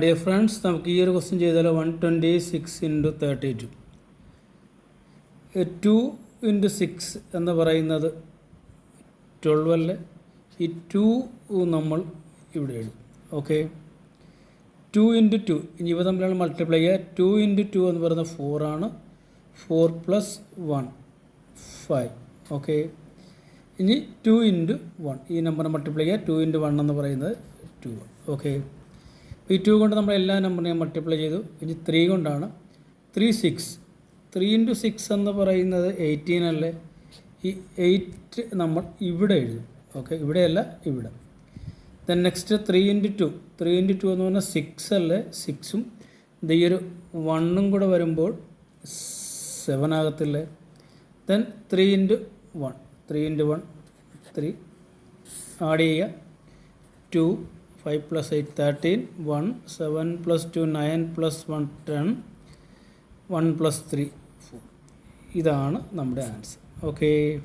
Dear friends, നമുക്ക് ഈ ഒരു ക്വസ്റ്റ്യൻ ചെയ്താലോ. 126 ഇൻറ്റു 32. 2 ഇൻറ്റു 6 എന്ന് പറയുന്നത് 12 അല്ലേ. ഈ 2 നമ്മൾ ഇവിടെ എഴുതും. ഓക്കെ, 2 ഇൻറ്റു 2 ഇനി ഇവ തമ്മിലാണ് മൾട്ടിപ്ലൈ ചെയ്യുക. 2 ഇൻറ്റു 2 എന്ന് പറയുന്നത് 4 ആണ്. 4 പ്ലസ് 1 5. ഓക്കെ, ഇനി 2 ഇൻറ്റു 1 ഈ നമ്പർ മൾട്ടിപ്ലൈ ചെയ്യുക. 2 ഇൻറ്റു 1 എന്ന് പറയുന്നത് 2. ഓക്കെ, ഈ 2 കൊണ്ട് നമ്മൾ എല്ലാ നമ്പറിനെയും മൾട്ടിപ്ലൈ ചെയ്തു. ഇനി 3 കൊണ്ടാണ്. 3 6. 3 ഇൻറ്റു 6 എന്ന് പറയുന്നത് 18 അല്ലേ. ഈ 8 നമ്മൾ ഇവിടെ എഴുതും. ഓക്കെ, ഇവിടെയല്ല, ഇവിടെ. Then next 3 into 2. 3 ഇൻറ്റു 2 എന്ന് പറഞ്ഞാൽ 6 അല്ലേ. 6ഉം ഈ ഒരു 1ഉം കൂടെ വരുമ്പോൾ 7 ആകത്തില്ലേ. Then 3 into 1. 3 ഇൻറ്റു 1 3 ആഡ് ചെയ്യുക. 2 5 plus 8 13 1 7 plus 2 9 plus 1 10 1 plus 3 4. ഇതാണ് നമ്മുടെ ആൻസർ. ഓക്കെ.